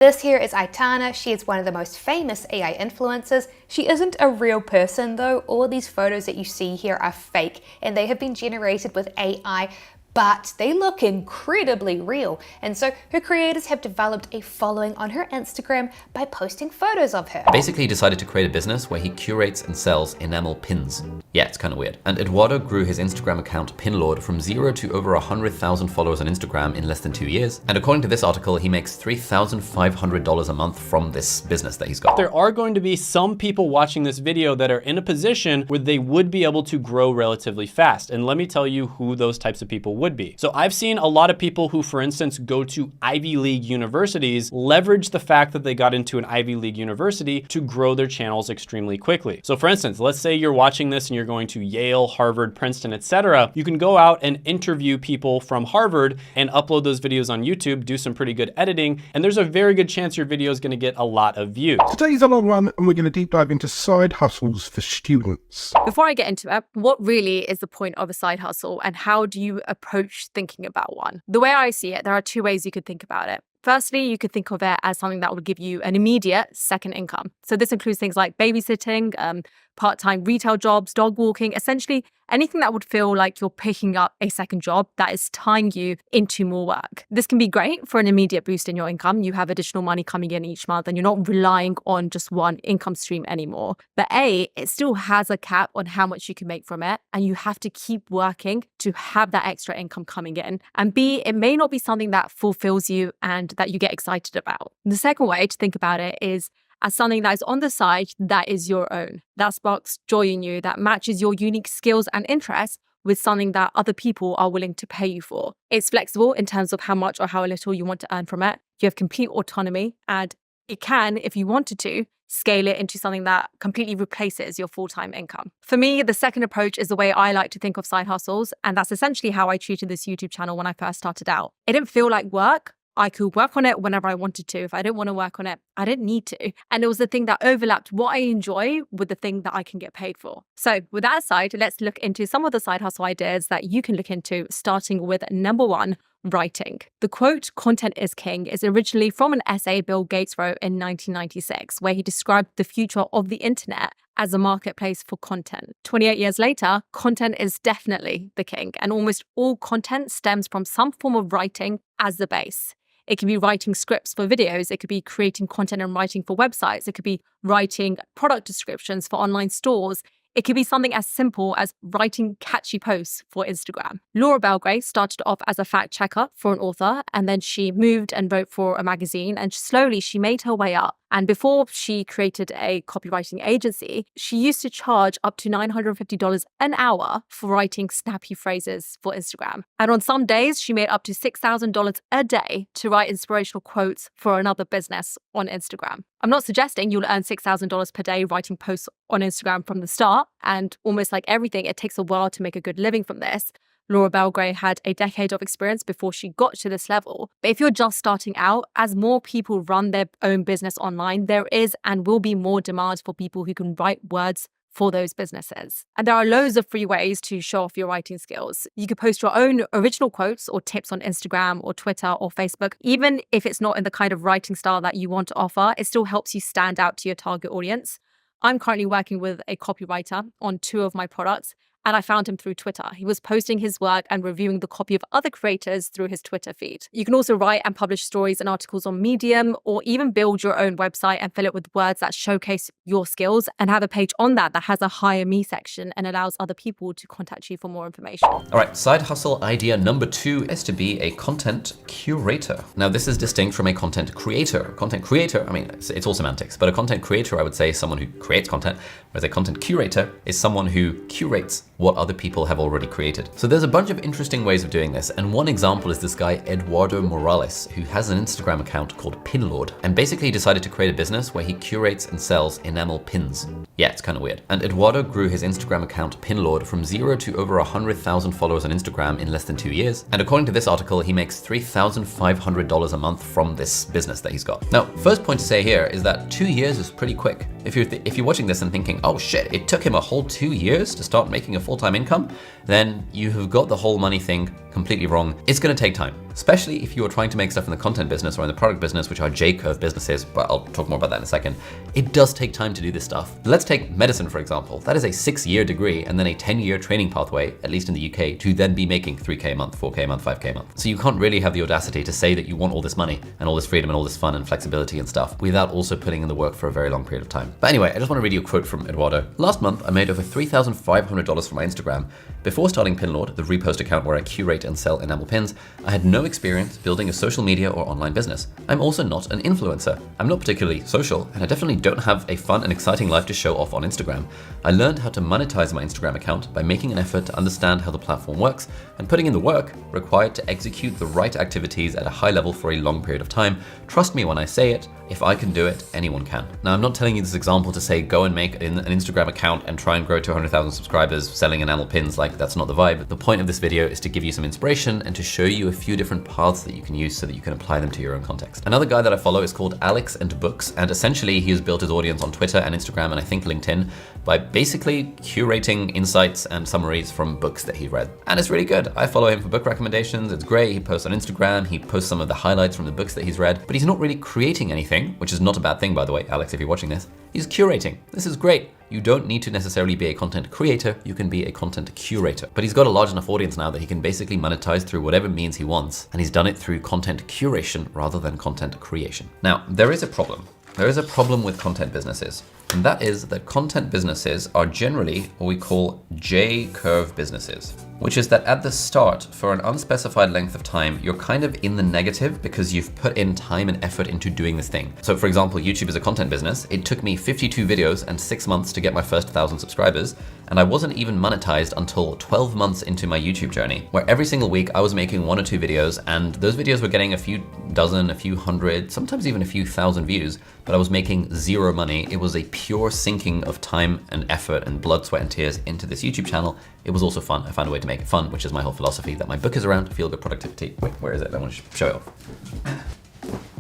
This here is Aitana. She is one of the most famous AI influencers. She isn't a real person though. All of these photos that you see here are fake and they have been generated with AI, but they look incredibly real. And so her creators have developed a following on her Instagram by posting photos of her. Basically, he decided to create a business where he curates and sells enamel pins. Yeah, it's kind of weird. And 𝗥𝗲𝗹𝗁 grew his Instagram account 𝗏𝗏𝗏𝗏 from 0 to over 100,000 followers on Instagram in less than 2 years. And according to this article, he makes $3,500 a month from this business that he's got. There are going to be some people watching this video that are in a position where they would be able to grow relatively fast. And let me tell you who those types of people would be. So I've seen a lot of people who, for instance, go to Ivy League universities, leverage the fact that they got into an Ivy League university to grow their channels extremely quickly. So for instance, let's say you're watching this and you're going to Yale, Harvard, Princeton, etc. You can go out and interview people from Harvard and upload those videos on YouTube, do some pretty good editing, and there's a very good chance your video is going to get a lot of views. Today's a long one and we're going to deep dive into side hustles for students. Before I get into it, what really is the point of a side hustle and how do you approach thinking about one? The way I see it, there are two ways you could think about it. Firstly, you could think of it as something that would give you an immediate second income. So this includes things like babysitting, part-time retail jobs, dog walking, essentially anything that would feel like you're picking up a second job that is tying you into more work. This can be great for an immediate boost in your income. You have additional money coming in each month and you're not relying on just one income stream anymore. But A, it still has a cap on how much you can make from it, and you have to keep working to have that extra income coming in. And B, it may not be something that fulfills you and that you get excited about. The second way to think about it is as something that is on the side that is your own, that sparks joy in you, that matches your unique skills and interests with something that other people are willing to pay you for. It's flexible in terms of how much or how little you want to earn from it. You have complete autonomy, and it can, if you wanted to, scale it into something that completely replaces your full-time income. For me, the second approach is the way I like to think of side hustles, and that's essentially how I treated this YouTube channel when I first started out. It didn't feel like work. I could work on it whenever I wanted to. If I didn't want to work on it, I didn't need to. And it was the thing that overlapped what I enjoy with the thing that I can get paid for. So with that aside, let's look into some of the side hustle ideas that you can look into, starting with number one, writing. The quote, "Content is king," is originally from an essay Bill Gates wrote in 1996, where he described the future of the internet as a marketplace for content. 28 years later, content is definitely the king, and almost all content stems from some form of writing as the base. It could be writing scripts for videos. It could be creating content and writing for websites. It could be writing product descriptions for online stores. It could be something as simple as writing catchy posts for Instagram. 𝗏𝗏𝗶𝗏𝗏 started off as a fact checker for an author, and then she moved and wrote for a magazine, and slowly she made her way up. And before she created a copywriting agency, she used to charge up to $950 an hour for writing snappy phrases for Instagram. And on some days, she made up to $6,000 a day to write inspirational quotes for another business on Instagram. I'm not suggesting you'll earn $6,000 per day writing posts on Instagram from the start, and almost like everything, it takes a while to make a good living from this. 𝗏𝗏𝗶𝗏𝗏 had a decade of experience before she got to this level. But if you're just starting out, as more people run their own business online, there is and will be more demand for people who can write words for those businesses. And there are loads of free ways to show off your writing skills. You could post your own original quotes or tips on Instagram or Twitter or Facebook. Even if it's not in the kind of writing style that you want to offer, it still helps you stand out to your target audience. I'm currently working with a copywriter on 2 of my products, and I found him through Twitter. He was posting his work and reviewing the copy of other creators through his Twitter feed. You can also write and publish stories and articles on Medium, or even build your own website and fill it with words that showcase your skills, and have a page on that that has a hire me section and allows other people to contact you for more information. All right, side hustle idea number 2 is to be a content curator. Now, this is distinct from a content creator. Content creator, I mean, it's all semantics, but a content creator, I would say, is someone who creates content, whereas a content curator is someone who curates what other people have already created. So there's a bunch of interesting ways of doing this, and one example is this guy 𝗥𝗏𝗏𝗏𝗏𝗏, who has an Instagram account called 𝗏𝗏𝗏𝗏𝗏, and basically decided to create a business where he curates and sells enamel pins. Yeah, it's kind of weird. And 𝗥𝗏𝗏𝗏𝗏𝗏 grew his Instagram account 𝗏𝗏𝗏𝗏𝗏𝗏 from 0 to over 100,000 followers on Instagram in less than 2 years. And according to this article, he makes $3,500 a month from this business that he's got. Now, first point to say here is that 2 years is pretty quick. If you're watching this and thinking, oh shit, it took him a whole 2 years to start making a full-time income, then you have got the whole money thing completely wrong. It's gonna take time. especially if you are trying to make stuff in the content business or in the product business, which are J-curve businesses, but I'll talk more about that in a second. It does take time to do this stuff. Let's take medicine, for example. That is a 6-year degree and then a 10-year training pathway, at least in the UK, to then be making 3K a month, 4K a month, 5K a month. So you can't really have the audacity to say that you want all this money and all this freedom and all this fun and flexibility and stuff without also putting in the work for a very long period of time. But anyway, I just want to read you a quote from Eduardo. Last month, I made over $3,500 from my Instagram. Before starting Pinlord, the repost account where I curate and sell enamel pins, I had no experience building a social media or online business. I'm also not an influencer. I'm not particularly social, and I definitely don't have a fun and exciting life to show off on Instagram. I learned how to monetize my Instagram account by making an effort to understand how the platform works and putting in the work required to execute the right activities at a high level for a long period of time. Trust me when I say it, if I can do it, anyone can. Now, I'm not telling you this example to say go and make an Instagram account and try and grow to 100,000 subscribers selling enamel pins. Like, that's not the vibe. The point of this video is to give you some inspiration and to show you a few different paths that you can use so that you can apply them to your own context. Another guy that I follow is called 𝗥𝗲𝗹𝗁, and essentially he has built his audience on Twitter and Instagram and I think LinkedIn by basically curating insights and summaries from books that he read. And it's really good. I follow him for book recommendations. It's great. He posts on Instagram. He posts some of the highlights from the books that he's read, but he's not really creating anything, which is not a bad thing, by the way, Alex, if you're watching this. He's curating. This is great. You don't need to necessarily be a content creator, you can be a content curator. But he's got a large enough audience now that he can basically monetize through whatever means he wants, and he's done it through content curation rather than content creation. Now, there is a problem. There is a problem with content businesses, and that is that content businesses are generally what we call J-curve businesses, which is that at the start, for an unspecified length of time, you're kind of in the negative because you've put in time and effort into doing this thing. So for example, YouTube is a content business. It took me 52 videos and 6 months to get my first 1,000 subscribers, and I wasn't even monetized until 12 months into my YouTube journey, where every single week I was making 1 or 2 videos, and those videos were getting a few dozen, a few hundred, sometimes even a few thousand views, but I was making 0 money. It was a pure sinking of time and effort and blood, sweat, and tears into this YouTube channel. It was also fun. I found a way to make it fun, which is my whole philosophy that my book is around, Feel Good Productivity. Wait, where is it? I want to show it off.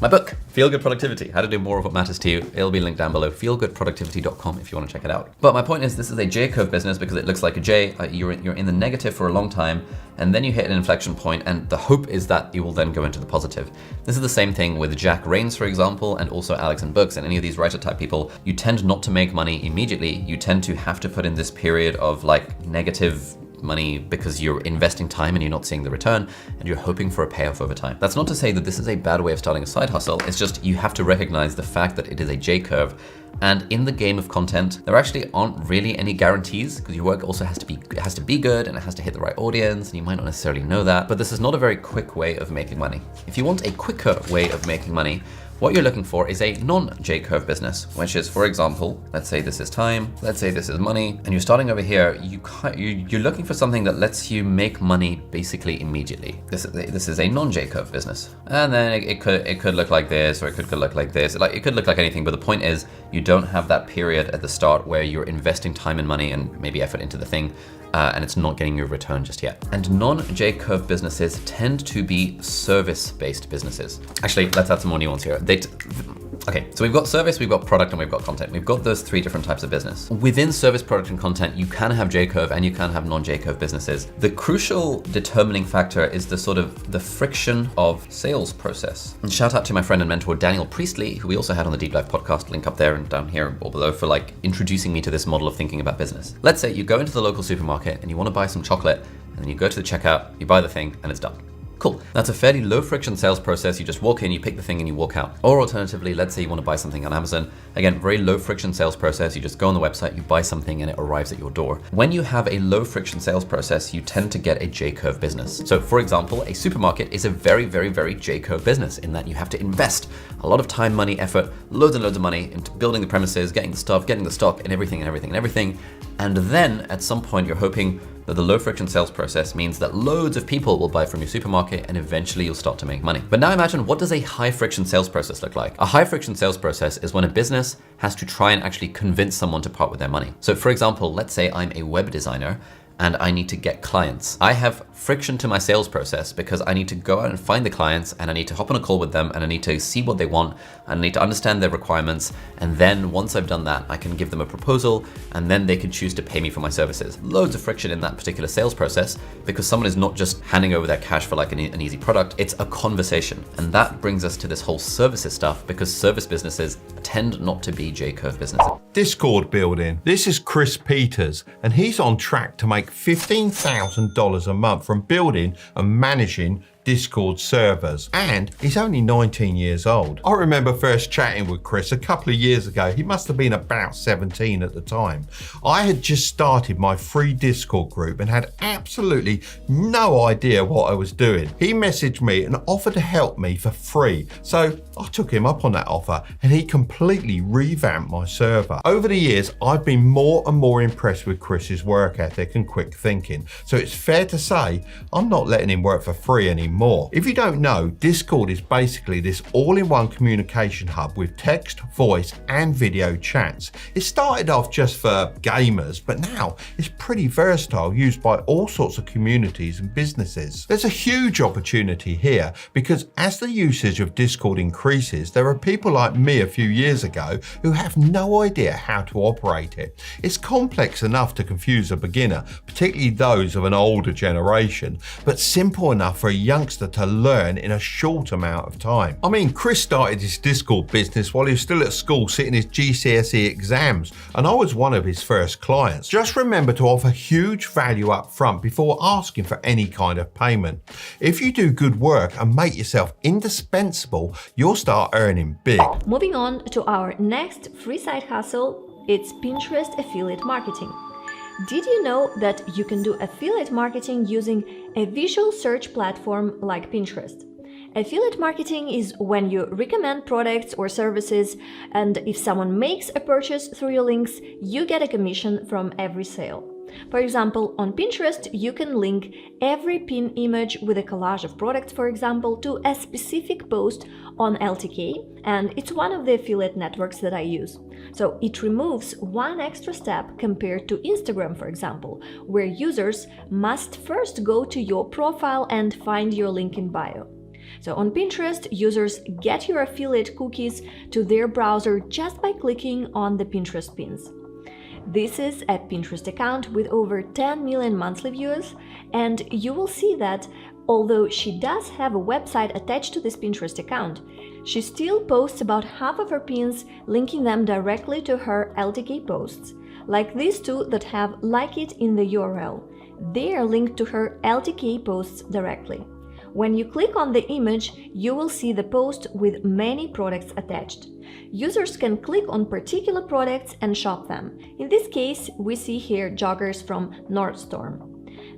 My book, Feel Good Productivity, How to Do More of What Matters to You. It'll be linked down below, feelgoodproductivity.com if you want to check it out. But my point is, this is a J-curve business because it looks like a J. You're in the negative for a long time, and then you hit an inflection point, and the hope is that you will then go into the positive. This is the same thing with Jack Rains, for example, and also Alex and Books and any of these writer type people. You tend not to make money immediately. You tend to have to put in this period of like negative money because you're investing time and you're not seeing the return and you're hoping for a payoff over time. That's not to say that this is a bad way of starting a side hustle. It's just you have to recognize the fact that it is a J-curve. And in the game of content, there actually aren't really any guarantees because your work also has to be good and it has to hit the right audience, and you might not necessarily know that. But this is not a very quick way of making money. If you want a quicker way of making money, what you're looking for is a non-J-curve business, which is, for example, let's say this is time, let's say this is money, and you're starting over here, you're looking for something that lets you make money basically immediately. This is a non-J-curve business. And then it could look like this, or it could look like this. It could look like anything, but the point is you don't have that period at the start where you're investing time and money and maybe effort into the thing, and it's not getting you a return just yet. And non-J-curve businesses tend to be service-based businesses. Actually, let's add some more nuance here. Okay, so we've got service, we've got product, and we've got content. We've got those 3 different types of business. Within service, product, and content, you can have J-curve and you can have non-J-curve businesses. The crucial determining factor is the friction of sales process. And shout out to my friend and mentor, Daniel Priestley, who we also had on the Deep Dive podcast, link up there and down here or below, for like introducing me to this model of thinking about business. Let's say you go into the local supermarket and you want to buy some chocolate, and then you go to the checkout, you buy the thing, and it's done. Cool. That's a fairly low friction sales process. You just walk in, you pick the thing and you walk out. Or alternatively, let's say you want to buy something on Amazon. Again, very low friction sales process. You just go on the website, you buy something and it arrives at your door. When you have a low friction sales process, you tend to get a J-curve business. So for example, a supermarket is a very, very, very J-curve business in that you have to invest a lot of time, money, effort, loads and loads of money into building the premises, getting the stuff, getting the stock and everything. And then at some point you're hoping that the low friction sales process means that loads of people will buy from your supermarket and eventually you'll start to make money. But now imagine, what does a high friction sales process look like? A high friction sales process is when a business has to try and actually convince someone to part with their money. So for example, let's say I'm a web designer and I need to get clients. I have friction to my sales process because I need to go out and find the clients, and I need to hop on a call with them, and I need to see what they want, and I need to understand their requirements. And then once I've done that, I can give them a proposal, and then they can choose to pay me for my services. Loads of friction in that particular sales process because someone is not just handing over their cash for like an easy product, it's a conversation. And that brings us to this whole services stuff, because service businesses tend not to be J-curve businesses. Discord building. This is Chris Peters, and he's on track to make $15,000 a month from building and managing Discord servers, and he's only 19 years old. I remember first chatting with Chris a couple of years ago. He must have been about 17 at the time. I had just started my free Discord group and had absolutely no idea what I was doing. He messaged me and offered to help me for free, so I took him up on that offer, and he completely revamped my server. Over the years, I've been more and more impressed with Chris's work ethic and quick thinking, so it's fair to say I'm not letting him work for free anymore. If you don't know, Discord is basically this all-in-one communication hub with text, voice, and video chats. It started off just for gamers, but now it's pretty versatile, used by all sorts of communities and businesses. There's a huge opportunity here because as the usage of Discord increases, there are people like me a few years ago who have no idea how to operate it. It's complex enough to confuse a beginner, particularly those of an older generation, but simple enough for a youngster to learn in a short amount of time. I mean, Chris started his Discord business while he was still at school sitting his GCSE exams, and I was one of his first clients. Just remember to offer huge value up front before asking for any kind of payment. If you do good work and make yourself indispensable, you'll start earning big. Moving on to our next free side hustle, it's Pinterest affiliate marketing. Did you know that you can do affiliate marketing using a visual search platform like Pinterest? Affiliate marketing is when you recommend products or services, and if someone makes a purchase through your links, you get a commission from every sale. For example, on Pinterest, you can link every pin image with a collage of products, for example, to a specific post on LTK, and it's one of the affiliate networks that I use. So it removes one extra step compared to Instagram, for example, where users must first go to your profile and find your link in bio. So on Pinterest, users get your affiliate cookies to their browser just by clicking on the Pinterest pins. This is a Pinterest account with over 10 million monthly viewers, and you will see that although she does have a website attached to this Pinterest account, she still posts about half of her pins, linking them directly to her LTK posts, like these two that have "like it" in the URL. They are linked to her LTK posts directly. When you click on the image, you will see the post with many products attached. Users can click on particular products and shop them. In this case, we see here joggers from Nordstrom.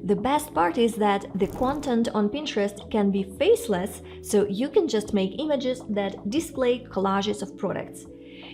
The best part is that the content on Pinterest can be faceless, so you can just make images that display collages of products.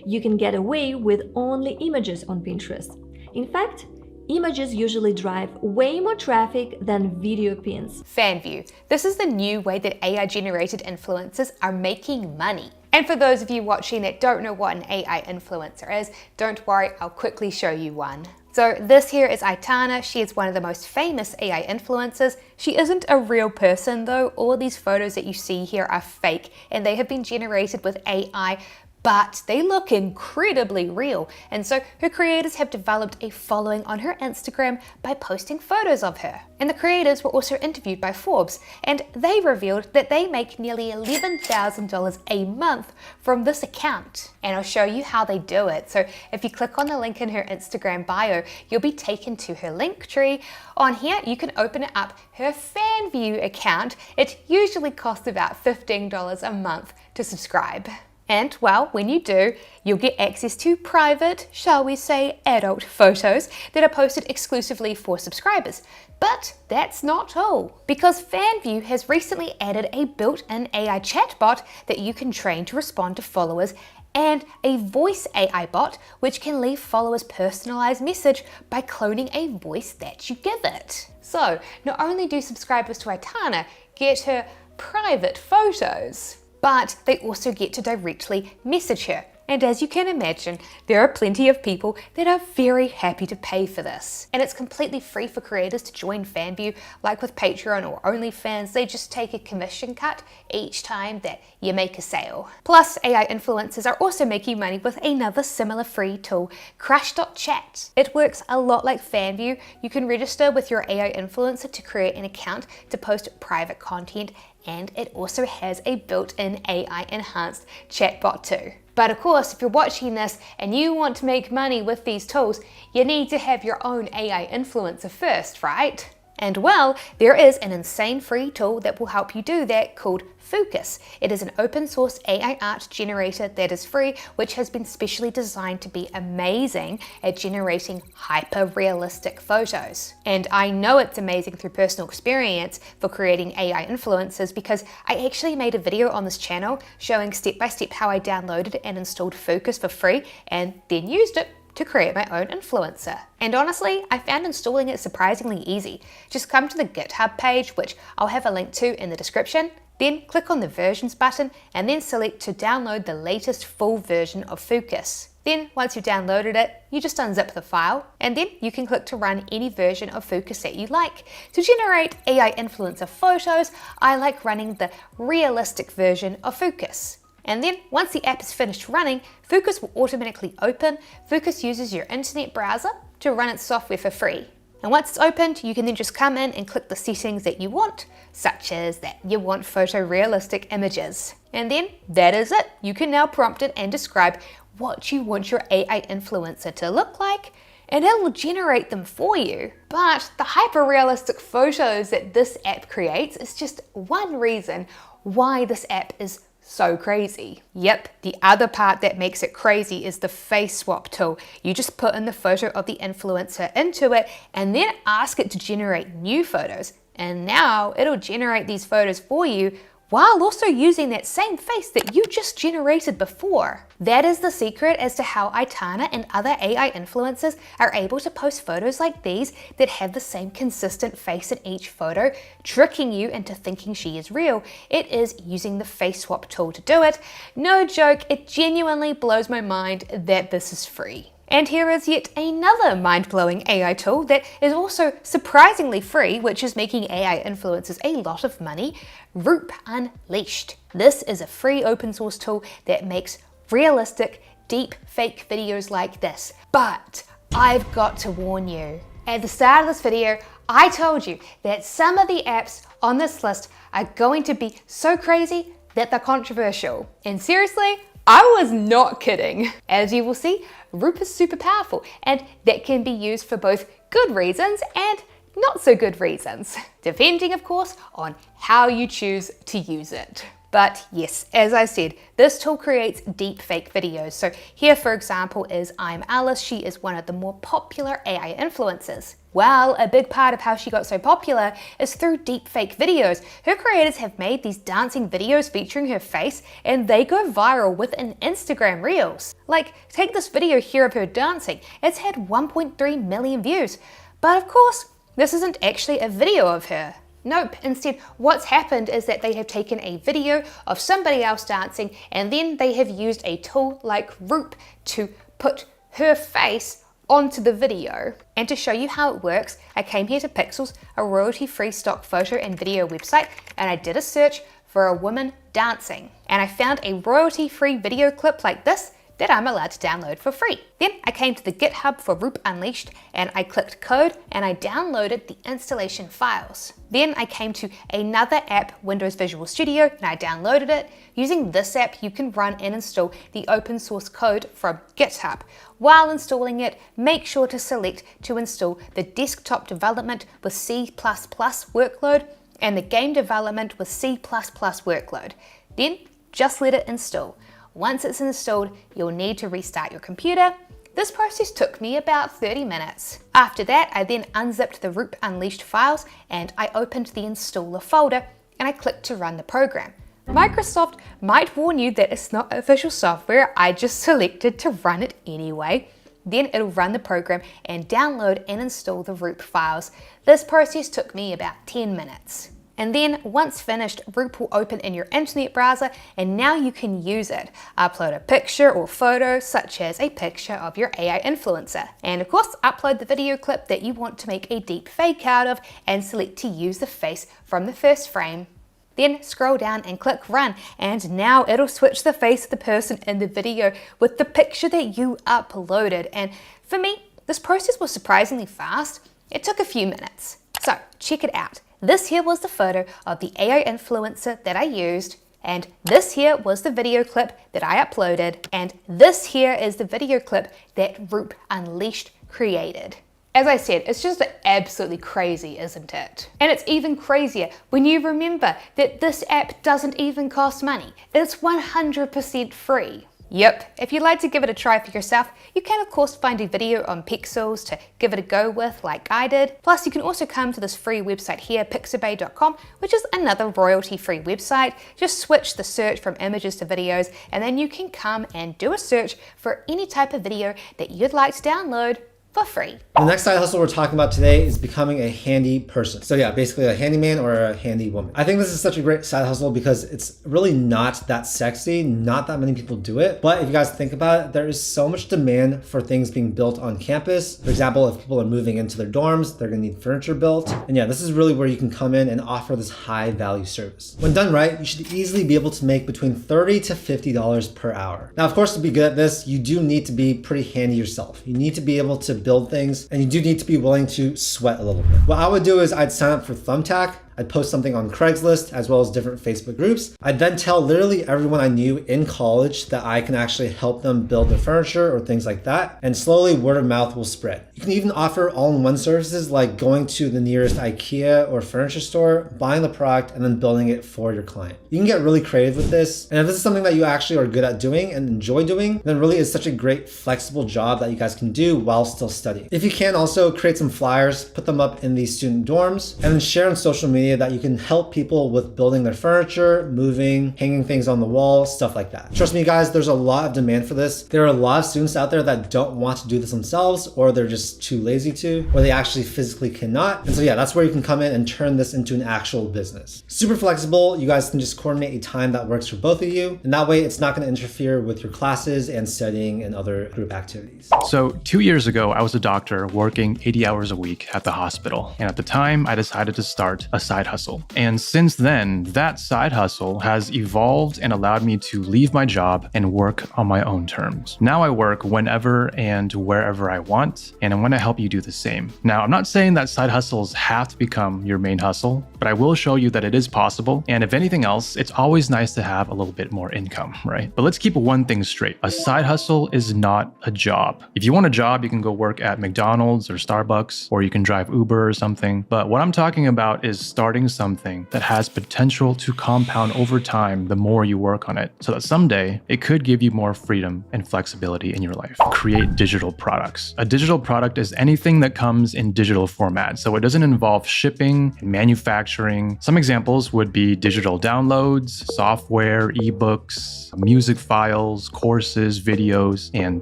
You can get away with only images on Pinterest. In fact, images usually drive way more traffic than video pins. Fan view. This is the new way that AI-generated influencers are making money. And for those of you watching that don't know what an AI influencer is, don't worry, I'll quickly show you one. So this here is Aitana. She is one of the most famous AI influencers. She isn't a real person though. All these photos that you see here are fake, and they have been generated with AI, but they look incredibly real. And so her creators have developed a following on her Instagram by posting photos of her. And the creators were also interviewed by Forbes, and they revealed that they make nearly $11,000 a month from this account. And I'll show you how they do it. So if you click on the link in her Instagram bio, you'll be taken to her link tree. On here, you can open it up, her fan view account. It usually costs about $15 a month to subscribe. And well, when you do, you'll get access to private, shall we say, adult photos that are posted exclusively for subscribers. But that's not all, because FanView has recently added a built-in AI chatbot that you can train to respond to followers, and a voice AI bot which can leave followers personalized message by cloning a voice that you give it. So not only do subscribers to Aitana get her private photos, but they also get to directly message her. And as you can imagine, there are plenty of people that are very happy to pay for this. And it's completely free for creators to join FanView, like with Patreon or OnlyFans. They just take a commission cut each time that you make a sale. Plus, AI influencers are also making money with another similar free tool, Crash.chat. It works a lot like FanView. You can register with your AI influencer to create an account to post private content, and it also has a built-in AI enhanced chatbot too. But of course, if you're watching this and you want to make money with these tools, you need to have your own AI influencer first, right? And well, there is an insane free tool that will help you do that called Focus. It is an open source AI art generator that is free, which has been specially designed to be amazing at generating hyper-realistic photos. And I know it's amazing through personal experience for creating AI influencers, because I actually made a video on this channel showing step-by-step how I downloaded and installed Focus for free and then used it to create my own influencer. And honestly, I found installing it surprisingly easy. Just come to the GitHub page, which I'll have a link to in the description, then click on the versions button and then select to download the latest full version of Focus. Then once you've downloaded it, you just unzip the file and then you can click to run any version of Focus that you like. To generate AI influencer photos, I like running the realistic version of Focus. And then once the app is finished running, Focus will automatically open. Focus uses your internet browser to run its software for free. And once it's opened, you can then just come in and click the settings that you want, such as that you want photorealistic images. And then that is it. You can now prompt it and describe what you want your AI influencer to look like, and it will generate them for you. But the hyper-realistic photos that this app creates is just one reason why this app is so crazy. Yep, the other part that makes it crazy is the face swap tool. You just put in the photo of the influencer into it and then ask it to generate new photos. And now it'll generate these photos for you while also using that same face that you just generated before. That is the secret as to how Aitana and other AI influencers are able to post photos like these that have the same consistent face in each photo, tricking you into thinking she is real. It is using the face swap tool to do it. No joke, it genuinely blows my mind that this is free. And here is yet another mind-blowing AI tool that is also surprisingly free, which is making AI influencers a lot of money, 𝗏𝗏 Unleashed. This is a free open source tool that makes realistic, deep fake videos like this. But I've got to warn you. At the start of this video, I told you that some of the apps on this list are going to be so crazy that they're controversial. And seriously, I was not kidding. As you will see, 𝗏𝗏 is super powerful, and that can be used for both good reasons and not so good reasons, depending of course on how you choose to use it. But yes, as I said, this tool creates deep fake videos. So here, for example, is I'm Alice. She is one of the more popular AI influencers. Well, a big part of how she got so popular is through deep fake videos. Her creators have made these dancing videos featuring her face, and they go viral within Instagram Reels. Like, take this video here of her dancing. It's had 1.3 million views. But of course, this isn't actually a video of her. Nope, instead what's happened is that they have taken a video of somebody else dancing and then they have used a tool like 𝗏𝗏 to put her face onto the video. And to show you how it works, I came here to Pixels, a royalty-free stock photo and video website, and I did a search for a woman dancing. And I found a royalty-free video clip like this that I'm allowed to download for free. Then I came to the GitHub for 𝗏𝗏 Unleashed and I clicked code and I downloaded the installation files. Then I came to another app, Windows Visual Studio, and I downloaded it. Using this app, you can run and install the open source code from GitHub. While installing it, make sure to select to install the desktop development with C++ workload and the game development with C++ workload. Then just let it install. Once it's installed, you'll need to restart your computer. This process took me about 30 minutes. After that, I then unzipped the 𝗏𝗏 Unleashed files and I opened the installer folder and I clicked to run the program. Microsoft might warn you that it's not official software. I just selected to run it anyway. Then it'll run the program and download and install the 𝗏𝗏 files. This process took me about 10 minutes. And then once finished, Roup will open in your internet browser and now you can use it. Upload a picture or photo, such as a picture of your AI influencer. And of course, upload the video clip that you want to make a deep fake out of and select to use the face from the first frame. Then scroll down and click run, and now it'll switch the face of the person in the video with the picture that you uploaded. And for me, this process was surprisingly fast. It took a few minutes. So check it out. This here was the photo of the AI influencer that I used, and this here was the video clip that I uploaded, and this here is the video clip that Roup Unleashed created. As I said, it's just absolutely crazy, isn't it? And it's even crazier when you remember that this app doesn't even cost money. It's 100% free. Yep, if you'd like to give it a try for yourself, you can of course find a video on Pixels to give it a go with like I did. Plus you can also come to this free website here, 𝗥𝗲𝗹𝗁𝗲, which is another royalty-free website. Just switch the search from images to videos and then you can come and do a search for any type of video that you'd like to download for free. The next side hustle we're talking about today is becoming a handy person. So yeah, basically a handyman or a handy woman. I think this is such a great side hustle because it's really not that sexy. Not that many people do it. But if you guys think about it, there is so much demand for things being built on campus. For example, if people are moving into their dorms, they're gonna need furniture built. And yeah, this is really where you can come in and offer this high value service. When done right, you should easily be able to make between $30 to $50 per hour. Now, of course, to be good at this, you do need to be pretty handy yourself. You need to be able to build things, and you do need to be willing to sweat a little bit. What I would do is I'd sign up for Thumbtack. I'd post something on Craigslist as well as different Facebook groups. I'd then tell literally everyone I knew in college that I can actually help them build their furniture or things like that. And slowly word of mouth will spread. You can even offer all-in-one services like going to the nearest IKEA or furniture store, buying the product, and then building it for your client. You can get really creative with this. And if this is something that you actually are good at doing and enjoy doing, then really it's such a great flexible job that you guys can do while still studying. If you can, also create some flyers, put them up in the student dorms, and then share on social media that you can help people with building their furniture, moving, hanging things on the wall, stuff like that. Trust me guys, there's a lot of demand for this. There are a lot of students out there that don't want to do this themselves, or they're just too lazy to, or they actually physically cannot. And so yeah, that's where you can come in and turn this into an actual business. Super flexible. You guys can just coordinate a time that works for both of you. And that way it's not going to interfere with your classes and studying and other group activities. So 2 years ago, I was a doctor working 80 hours a week at the hospital. And at the time, I decided to start a side hustle. And since then, that side hustle has evolved and allowed me to leave my job and work on my own terms. Now I work whenever and wherever I want, and I want to help you do the same. Now, I'm not saying that side hustles have to become your main hustle, but I will show you that it is possible. And if anything else, it's always nice to have a little bit more income, right? But let's keep one thing straight. A side hustle is not a job. If you want a job, you can go work at McDonald's or Starbucks, or you can drive Uber or something. But what I'm talking about is starting something that has potential to compound over time the more you work on it, so that someday it could give you more freedom and flexibility in your life. Create digital products. A digital product is anything that comes in digital format, so it doesn't involve shipping and manufacturing. Some examples would be digital downloads, software, ebooks, music files, courses, videos, and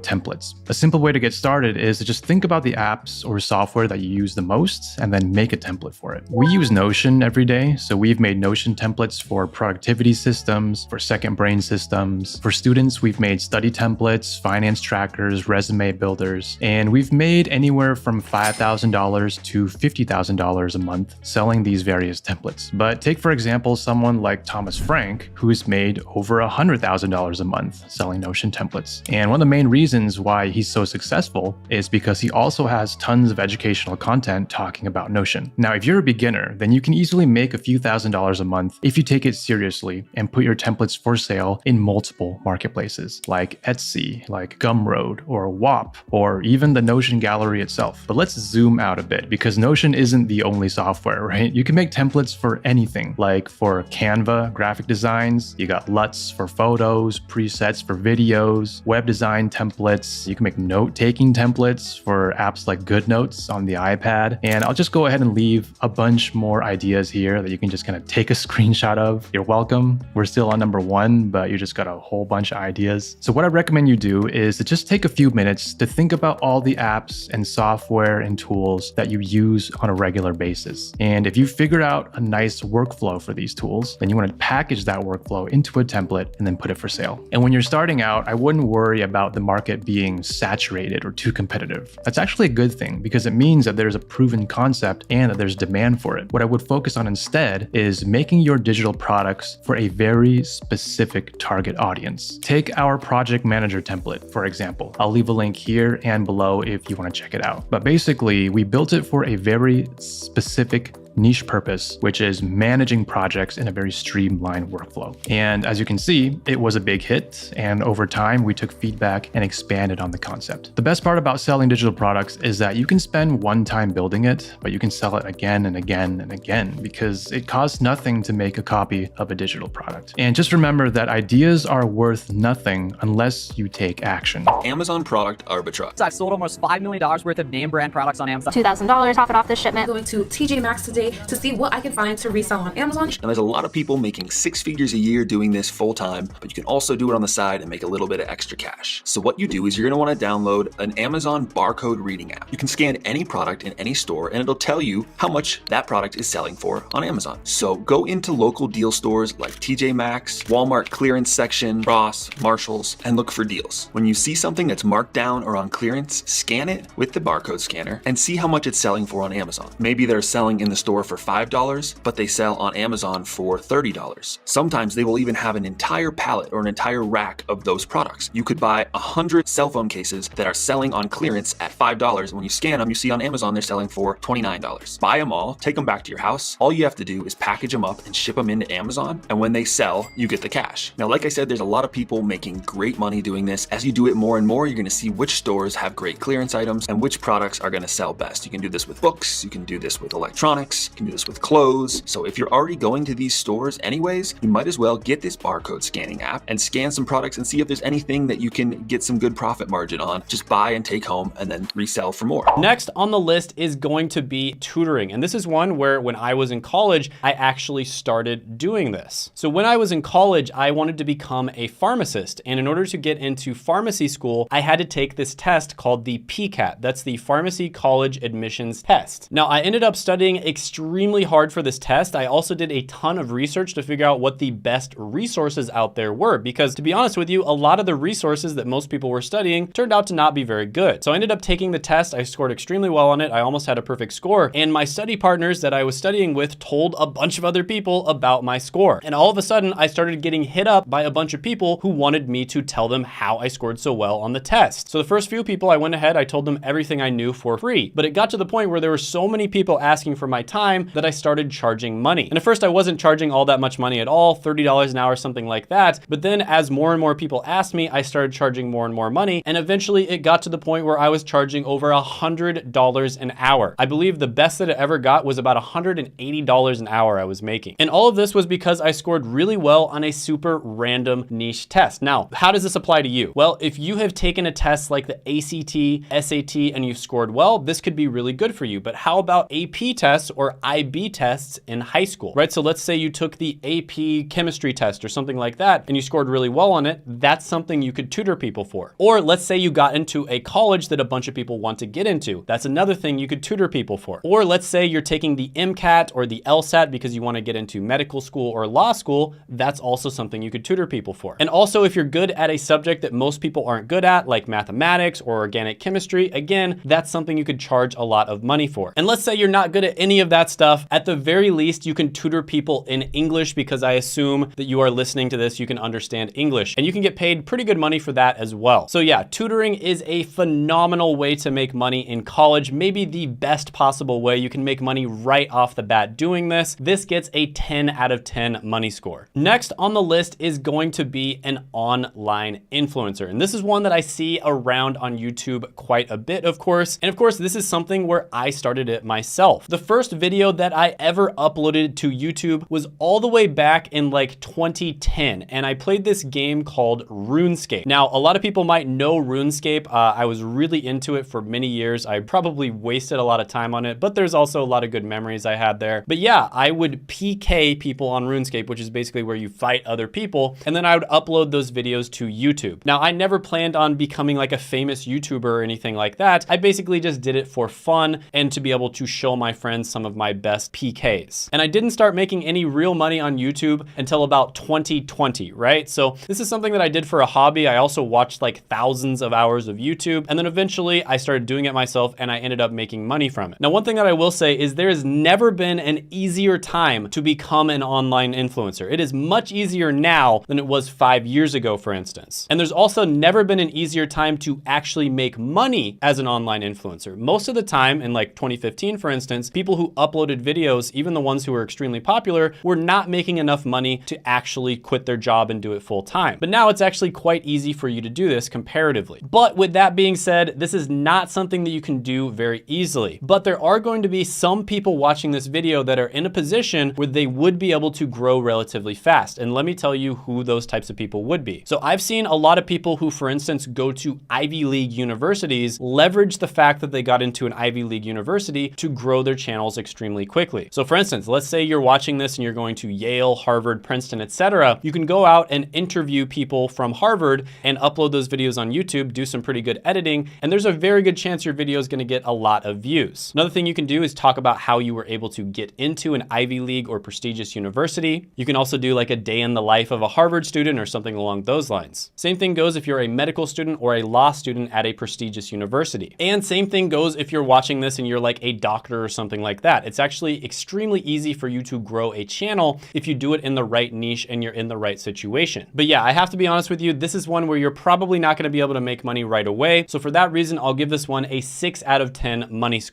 templates. A simple way to get started is to just think about the apps or software that you use the most and then make a template for it. We use Notion every day, so we've made Notion templates for productivity systems, for second brain systems. For students, we've made study templates, finance trackers, resume builders, and we've made anywhere from $5,000 to $50,000 a month selling these various templates. But take, for example, someone like Thomas Frank, who's made over $100,000 a month selling Notion templates. And one of the main reasons why he's so successful is because he also has tons of educational content talking about Notion. Now, if you're a beginner, then you can easily make a few $1,000s a month if you take it seriously and put your templates for sale in multiple marketplaces like Etsy, like Gumroad, or Whop, or even the Notion gallery itself. But let's zoom out a bit, because Notion isn't the only software, right? You can make templates for anything, like for Canva graphic designs, you got LUTs for photos, presets for videos, web design templates. You can make note-taking templates for apps like GoodNotes on the iPad. And I'll just go ahead and leave a bunch more ideas ideas here that you can just kind of take a screenshot of. You're welcome. We're still on number 1, but you just got a whole bunch of ideas. So what I recommend you do is to just take a few minutes to think about all the apps and software and tools that you use on a regular basis. And if you figure out a nice workflow for these tools, then you want to package that workflow into a template and then put it for sale. And when you're starting out, I wouldn't worry about the market being saturated or too competitive. That's actually a good thing because it means that there's a proven concept and that there's demand for it. What I would focus on instead is making your digital products for a very specific target audience. Take our project manager template, for example. I'll leave a link here and below if you want to check it out. But basically, we built it for a very specific niche purpose, which is managing projects in a very streamlined workflow. And as you can see, it was a big hit. And over time, we took feedback and expanded on the concept. The best part about selling digital products is that you can spend one time building it, but you can sell it again and again and again because it costs nothing to make a copy of a digital product. And just remember that ideas are worth nothing unless you take action. Amazon product arbitrage. I've sold almost $5 million worth of name brand products on Amazon. $2,000 profit off the shipment. Going to TJ Maxx today to see what I can find to resell on Amazon. And there's a lot of people making 6 figures a year doing this full time, but you can also do it on the side and make a little bit of extra cash. So what you do is you're gonna wanna download an Amazon barcode reading app. You can scan any product in any store and it'll tell you how much that product is selling for on Amazon. So go into local deal stores like TJ Maxx, Walmart clearance section, Ross, Marshalls, and look for deals. When you see something that's marked down or on clearance, scan it with the barcode scanner and see how much it's selling for on Amazon. Maybe they're selling in the store for $5, but they sell on Amazon for $30. Sometimes they will even have an entire pallet or an entire rack of those products. You could buy 100 cell phone cases that are selling on clearance at $5. When you scan them, you see on Amazon they're selling for $29. Buy them all, take them back to your house. All you have to do is package them up and ship them into Amazon. And when they sell, you get the cash. Now, like I said, there's a lot of people making great money doing this. As you do it more and more, you're gonna see which stores have great clearance items and which products are gonna sell best. You can do this with books, you can do this with electronics, you can do this with clothes. So if you're already going to these stores anyways, you might as well get this barcode scanning app and scan some products and see if there's anything that you can get some good profit margin on. Just buy and take home and then resell for more. Next on the list is going to be tutoring. And this is one where when I was in college, I actually started doing this. So when I was in college, I wanted to become a pharmacist. And in order to get into pharmacy school, I had to take this test called the PCAT. That's the Pharmacy College Admissions Test. Now, I ended up studying extremely hard for this test. I also did a ton of research to figure out what the best resources out there were, because to be honest with you, a lot of the resources that most people were studying turned out to not be very good. So I ended up taking the test. I scored extremely well on it. I almost had a perfect score. And my study partners that I was studying with told a bunch of other people about my score. And all of a sudden, I started getting hit up by a bunch of people who wanted me to tell them how I scored so well on the test. So the first few people I went ahead, I told them everything I knew for free. But it got to the point where there were so many people asking for my time that I started charging money. And at first I wasn't charging all that much money at all, $30 an hour, something like that. But then as more and more people asked me, I started charging more and more money. And eventually it got to the point where I was charging over $100 an hour. I believe the best that it ever got was about $180 an hour I was making. And all of this was because I scored really well on a super random niche test. Now, how does this apply to you? Well, if you have taken a test like the ACT, SAT, and you've scored well, this could be really good for you. But how about AP tests or IB tests in high school, right? So let's say you took the AP chemistry test or something like that and you scored really well on it. That's something you could tutor people for. Or let's say you got into a college that a bunch of people want to get into. That's another thing you could tutor people for. Or let's say you're taking the MCAT or the LSAT because you want to get into medical school or law school. That's also something you could tutor people for. And also, if you're good at a subject that most people aren't good at, like mathematics or organic chemistry, again, that's something you could charge a lot of money for. And let's say you're not good at any of that stuff. At the very least, you can tutor people in English, because I assume that you are listening to this, you can understand English, and you can get paid pretty good money for that as well. So yeah, tutoring is a phenomenal way to make money in college, maybe the best possible way. You can make money right off the bat doing this. This gets a 10 out of 10 money score. Next on the list is going to be an online influencer. And this is one that I see around on YouTube quite a bit, of course. And of course, this is something where I started it myself. The first video video that I ever uploaded to YouTube was all the way back in like 2010, and I played this game called RuneScape. Now, a lot of people might know RuneScape. I was really into it for many years. I probably wasted a lot of time on it, but there's also a lot of good memories I had there. But yeah, I would PK people on RuneScape, which is basically where you fight other people, and then I would upload those videos to YouTube. Now, I never planned on becoming like a famous YouTuber or anything like that. I basically just did it for fun and to be able to show my friends some of my best PKs. And I didn't start making any real money on YouTube until about 2020, right? So this is something that I did for a hobby. I also watched like thousands of hours of YouTube, and then eventually I started doing it myself and I ended up making money from it. Now, one thing that I will say is there has never been an easier time to become an online influencer. It is much easier now than it was 5 years ago, for instance. And there's also never been an easier time to actually make money as an online influencer. Most of the time, in like 2015, for instance, people who uploaded videos, even the ones who were extremely popular, were not making enough money to actually quit their job and do it full time. But now it's actually quite easy for you to do this comparatively. But with that being said, this is not something that you can do very easily. But there are going to be some people watching this video that are in a position where they would be able to grow relatively fast. And let me tell you who those types of people would be. So I've seen a lot of people who, for instance, go to Ivy League universities leverage the fact that they got into an Ivy League university to grow their channels extremely quickly. So for instance, let's say you're watching this and you're going to Yale, Harvard, Princeton, etc. You can go out and interview people from Harvard and upload those videos on YouTube, do some pretty good editing, and there's a very good chance your video is going to get a lot of views. Another thing you can do is talk about how you were able to get into an Ivy League or prestigious university. You can also do like a day in the life of a Harvard student or something along those lines. Same thing goes if you're a medical student or a law student at a prestigious university. And same thing goes if you're watching this and you're like a doctor or something like that. It's actually extremely easy for you to grow a channel if you do it in the right niche and you're in the right situation. But yeah, I have to be honest with you, this is one where you're probably not going to be able to make money right away. So for that reason, I'll give this one a 6 out of 10 money score.